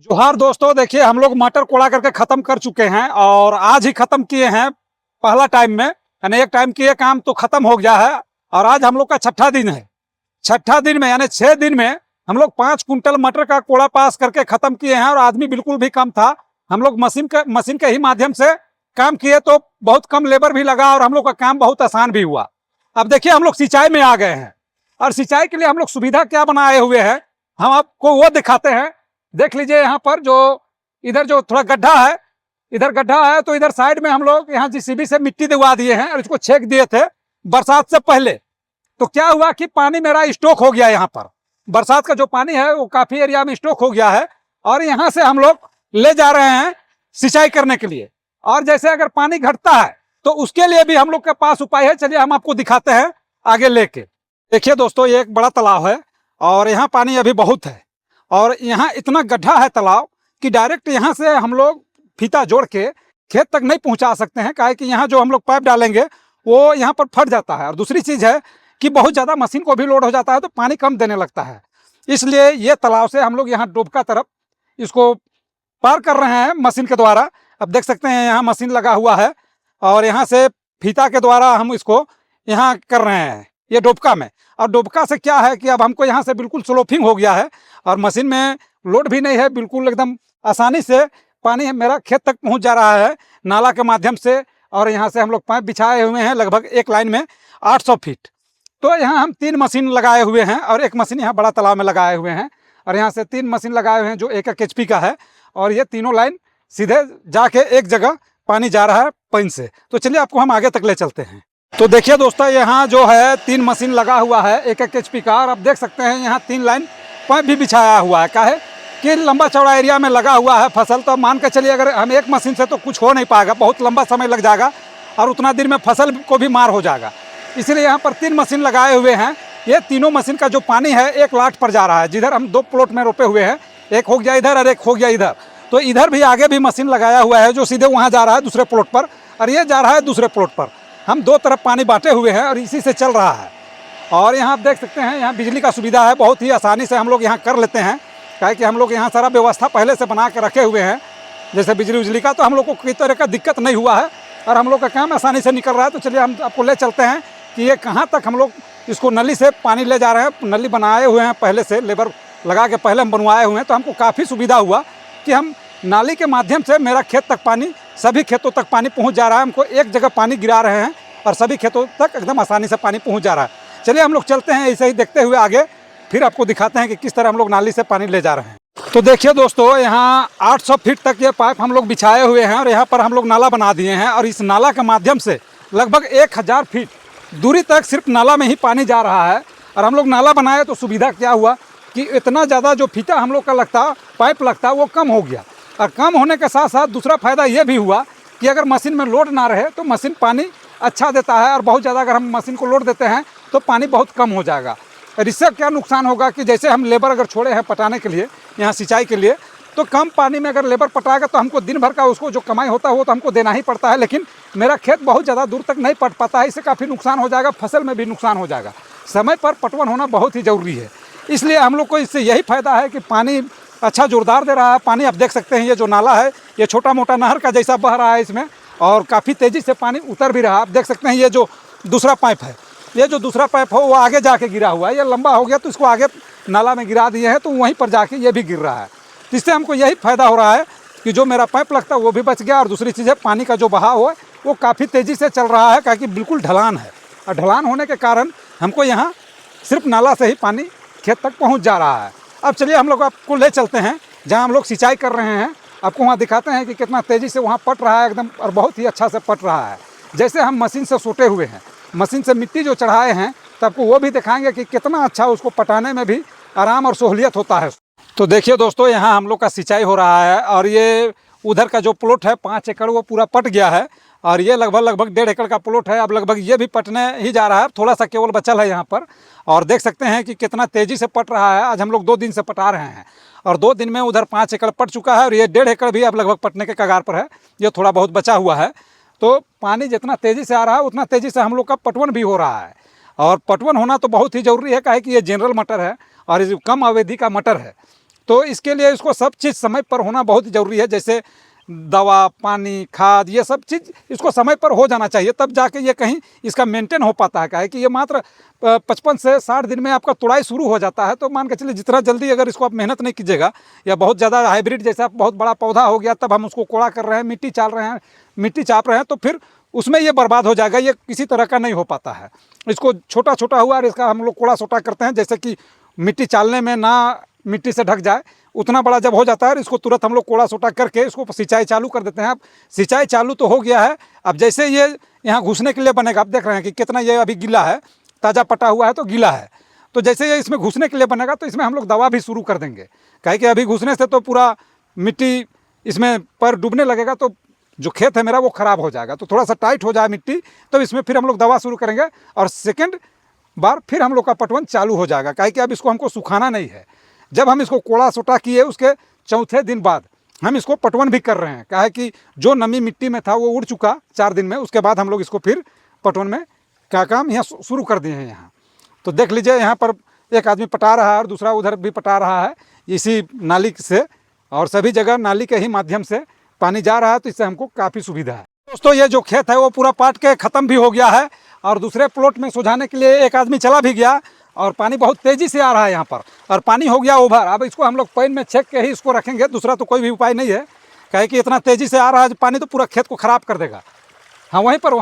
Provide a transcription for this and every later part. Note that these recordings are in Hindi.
जोहार दोस्तों, देखिए हम लोग मटर कोड़ा करके ख़त्म कर चुके हैं और आज ही ख़त्म किए हैं। पहला टाइम में यानी एक टाइम किए काम तो ख़त्म हो गया है और आज हम लोग का छठा दिन है। छठा दिन में यानी 6 दिन में हम लोग 5 कुंटल मटर का कोड़ा पास करके ख़त्म किए हैं और आदमी बिल्कुल भी कम था। हम लोग मशीन के ही माध्यम से काम किए तो बहुत कम लेबर भी लगा और हम लोग का काम बहुत आसान भी हुआ। अब देखिए हम लोग सिंचाई में आ गए हैं और सिंचाई के लिए हम लोग सुविधा क्या बनाए हुए हैं हम आपको वो दिखाते हैं। देख लीजिए यहाँ पर जो इधर जो थोड़ा गड्ढा है, इधर गड्ढा है तो इधर साइड में हम लोग यहाँ जेसीबी से मिट्टी दिलवा दिए हैं और इसको छेक दिए थे बरसात से पहले। तो क्या हुआ कि पानी मेरा स्टॉक हो गया, यहाँ पर बरसात का जो पानी है वो काफी एरिया में स्टॉक हो गया है और यहाँ से हम लोग ले जा रहे हैं सिंचाई करने के लिए। और जैसे अगर पानी घटता है तो उसके लिए भी हम लोग के पास उपाय है, चलिए हम आपको दिखाते हैं आगे लेके। देखिए दोस्तों, ये एक बड़ा तालाब है और यहाँ पानी अभी बहुत है और यहाँ इतना गड्ढा है तालाब कि डायरेक्ट यहाँ से हम लोग फीता जोड़ के खेत तक नहीं पहुँचा सकते हैं, काहे कि यहाँ जो हम लोग पाइप डालेंगे वो यहाँ पर फट जाता है। और दूसरी चीज़ है कि बहुत ज़्यादा मशीन को भी लोड हो जाता है तो पानी कम देने लगता है। इसलिए ये तालाब से हम लोग यहाँ डोबका तरफ इसको पार कर रहे हैं मशीन के द्वारा। अब देख सकते हैं यहाँ मशीन लगा हुआ है और यहाँ से फीता के द्वारा हम इसको यहाँ कर रहे हैं ये डोबका में। और डोबका से क्या है कि अब हमको यहाँ से बिल्कुल स्लोपिंग हो गया है और मशीन में लोड भी नहीं है, बिल्कुल एकदम आसानी से पानी मेरा खेत तक पहुँच जा रहा है नाला के माध्यम से। और यहाँ से हम लोग पाइप बिछाए हुए हैं लगभग एक लाइन में 800 फीट। तो यहाँ हम 3 मशीन लगाए हुए हैं और एक मशीन यहाँ बड़ा तालाब में लगाए हुए हैं और यहाँ से 3 मशीन लगाए हुए हैं जो 1-1 HP का है और ये तीनों लाइन सीधे जाके एक जगह पानी जा रहा है पानी से। तो चलिए आपको हम आगे तक ले चलते हैं। तो देखिए दोस्तों, यहाँ जो है 3 मशीन लगा हुआ है 1-1 HP का और अब देख सकते हैं यहाँ 3 लाइन पाइप भी बिछाया हुआ है। काहे कि लंबा चौड़ा एरिया में लगा हुआ है फसल, तो मान के चलिए अगर हम एक मशीन से तो कुछ हो नहीं पाएगा, बहुत लंबा समय लग जाएगा और उतना दिन में फसल को भी मार हो जाएगा। इसलिए यहाँ पर 3 मशीन लगाए हुए हैं। ये तीनों मशीन का जो पानी है एक लाट पर जा रहा है। जिधर हम 2 प्लॉट में रोपे हुए हैं, एक हो गया इधर और एक हो गया इधर, तो इधर भी आगे भी मशीन लगाया हुआ है जो सीधे वहाँ जा रहा है दूसरे प्लॉट पर और ये जा रहा है दूसरे प्लॉट पर। हम 2 तरफ पानी बांटे हुए हैं और इसी से चल रहा है। और यहाँ आप देख सकते हैं यहाँ बिजली का सुविधा है, बहुत ही आसानी से हम लोग यहाँ कर लेते हैं, काहे कि हम लोग यहाँ सारा व्यवस्था पहले से बना के रखे हुए हैं जैसे बिजली का। तो हम लोग को कोई तरह का दिक्कत नहीं हुआ है और हम लोग का काम आसानी से निकल रहा है। तो चलिए हम आपको ले चलते हैं कि ये कहाँ तक हम लोग इसको नली से पानी ले जा रहे हैं। नली बनाए हुए हैं पहले से, लेबर लगा के पहले हम बनवाए हुए हैं, तो हमको काफ़ी सुविधा हुआ कि हम नाली के माध्यम से मेरा खेत तक पानी, सभी खेतों तक पानी पहुँच जा रहा है। हमको एक जगह पानी गिरा रहे हैं और सभी खेतों तक एकदम आसानी से पानी पहुँच जा रहा है। चलिए हम लोग चलते हैं ऐसे ही देखते हुए आगे, फिर आपको दिखाते हैं कि किस तरह हम लोग नाली से पानी ले जा रहे हैं। तो देखिए दोस्तों, यहाँ 800 फीट तक ये पाइप हम लोग बिछाए हुए हैं और यहाँ पर हम लोग नाला बना दिए हैं और इस नाला के माध्यम से लगभग 1000 फीट दूरी तक सिर्फ नाला में ही पानी जा रहा है। और हम लोग नाला बनाए तो सुविधा क्या हुआ कि इतना ज़्यादा जो फीता हम लोग का लगता, पाइप लगता, वो कम हो गया। और कम होने के साथ साथ दूसरा फ़ायदा ये भी हुआ कि अगर मशीन में लोड ना रहे तो मशीन पानी अच्छा देता है और बहुत ज़्यादा अगर हम मशीन को लोड देते हैं तो पानी बहुत कम हो जाएगा। और इससे क्या नुकसान होगा कि जैसे हम लेबर अगर छोड़े हैं पटाने के लिए यहाँ सिंचाई के लिए, तो कम पानी में अगर लेबर पटाएगा तो हमको दिन भर का उसको जो कमाई होता है वो तो हमको देना ही पड़ता है, लेकिन मेरा खेत बहुत ज़्यादा दूर तक नहीं पट पाता है। इससे काफ़ी नुकसान हो जाएगा, फसल में भी नुकसान हो जाएगा। समय पर पटवन होना बहुत ही ज़रूरी है। इसलिए हम लोग को इससे यही फ़ायदा है कि पानी अच्छा जोरदार दे रहा है। पानी आप देख सकते हैं ये जो नाला है ये छोटा मोटा नहर का जैसा बह रहा है इसमें और काफ़ी तेज़ी से पानी उतर भी रहा है। आप देख सकते हैं ये जो दूसरा पाइप है, ये जो दूसरा पाइप हो वो आगे जाके गिरा हुआ है, ये लंबा हो गया तो इसको आगे नाला में गिरा दिए हैं तो वहीं पर जाके ये भी गिर रहा है। तो इससे हमको यही फ़ायदा हो रहा है कि जो मेरा पाइप लगता है वो भी बच गया और दूसरी चीज़ है पानी का जो बहाव है वो काफ़ी तेज़ी से चल रहा है, क्योंकि बिल्कुल ढलान है और ढलान होने के कारण हमको यहाँ सिर्फ नाला से ही पानी खेत तक पहुँच जा रहा है। अब चलिए हम लोग आपको ले चलते हैं जहाँ हम लोग सिंचाई कर रहे हैं, आपको वहाँ दिखाते हैं कि कितना तेज़ी से वहाँ पट रहा है एकदम, और बहुत ही अच्छा से पट रहा है। जैसे हम मशीन से सोटे हुए हैं, मशीन से मिट्टी जो चढ़ाए हैं तो आपको वो भी दिखाएंगे कि कितना अच्छा उसको पटाने में भी आराम और सहूलियत होता है। तो देखिए दोस्तों, यहाँ हम लोग का सिंचाई हो रहा है और ये उधर का जो प्लॉट है 5 एकड़ वो पूरा पट गया है और ये लगभग 1.5 एकड़ का प्लॉट है। अब लगभग ये भी पटने ही जा रहा है, थोड़ा सा केवल बचल है यहाँ पर। और देख सकते हैं कि कितना तेज़ी से पट रहा है। आज हम लोग 2 दिन से पटा रहे हैं और 2 दिन में उधर 5 एकड़ पट चुका है और ये 1.5 एकड़ भी अब लगभग पटने के कगार पर है, ये थोड़ा बहुत बचा हुआ है। तो पानी जितना तेज़ी से आ रहा है उतना तेज़ी से हम लोग का पटवन भी हो रहा है। और पटवन होना तो बहुत ही ज़रूरी है, काहे कि ये जनरल मटर है और ये कम अवधि का मटर है। तो इसके लिए इसको सब चीज़ समय पर होना बहुत ज़रूरी है, जैसे दवा, पानी, खाद, ये सब चीज़ इसको समय पर हो जाना चाहिए, तब जाके ये कहीं इसका मेंटेन हो पाता है। क्या है कि ये मात्र 55 से 60 दिन में आपका तुड़ाई शुरू हो जाता है। तो मान के चलिए जितना जल्दी अगर इसको आप मेहनत नहीं कीजिएगा, या बहुत ज़्यादा हाइब्रिड जैसा बहुत बड़ा पौधा हो गया तब हम उसको कोड़ा कर रहे हैं, मिट्टी चाप रहे हैं, तो फिर उसमें ये बर्बाद हो जाएगा, ये किसी तरह का नहीं हो पाता है। इसको छोटा छोटा हुआ और इसका हम लोग कोड़ा सोटा करते हैं, जैसे कि मिट्टी चालने में ना मिट्टी से ढक जाए, उतना बड़ा जब हो जाता है इसको तुरंत हम लोग कोड़ा सोटा करके इसको सिंचाई चालू कर देते हैं। अब सिंचाई चालू तो हो गया है, अब जैसे ये यहाँ घुसने के लिए बनेगा, आप देख रहे हैं कि कितना ये अभी गीला है, ताज़ा पटा हुआ है तो गीला है। तो जैसे ये इसमें घुसने के लिए बनेगा तो इसमें हम लोग दवा भी शुरू कर देंगे। काहे कि अभी घुसने से तो पूरा मिट्टी इसमें पर डूबने लगेगा, तो जो खेत है मेरा वो ख़राब हो जाएगा। तो थोड़ा सा टाइट हो जाए मिट्टी, तो इसमें फिर हम लोग दवा शुरू करेंगे और सेकेंड बार फिर हम लोग का पटवन चालू हो जाएगा। काहे कि अब इसको हमको सुखाना नहीं है। जब हम इसको कोड़ा सोटा किए उसके चौथे दिन बाद हम इसको पटवन भी कर रहे हैं। क्या है कि जो नमी मिट्टी में था वो उड़ चुका 4 दिन में, उसके बाद हम लोग इसको फिर पटवन में क्या काम यहाँ शुरू कर दिए हैं। यहाँ तो देख लीजिए, यहाँ पर एक आदमी पटा रहा है और दूसरा उधर भी पटा रहा है इसी नाली से, और सभी जगह नाली के ही माध्यम से पानी जा रहा है, तो इससे हमको काफ़ी सुविधा है। दोस्तों ये जो खेत है वो पूरा पाट के ख़त्म भी हो गया है, और दूसरे प्लॉट में सुझाने के लिए एक आदमी चला भी गया, और पानी बहुत तेज़ी से आ रहा है यहाँ पर, और पानी हो गया ओवर। अब इसको हम लोग पैन में छेक के ही इसको रखेंगे, दूसरा तो कोई भी उपाय नहीं है। कहे कि इतना तेज़ी से आ रहा है पानी तो पूरा खेत को ख़राब कर देगा। हाँ वहीं पर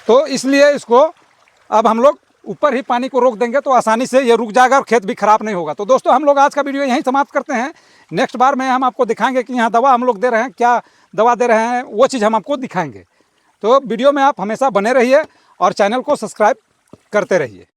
तो इसलिए इसको अब हम लोग ऊपर ही पानी को रोक देंगे तो आसानी से ये रुक जाएगा और खेत भी ख़राब नहीं होगा। तो दोस्तों हम लोग आज का वीडियो यहीं समाप्त करते हैं। नेक्स्ट बार में हम आपको दिखाएंगे कि यहाँ दवा हम लोग दे रहे हैं, क्या दवा दे रहे हैं, वो चीज़ हम आपको दिखाएंगे। तो वीडियो में आप हमेशा बने रहिए और चैनल को सब्सक्राइब करते रहिए।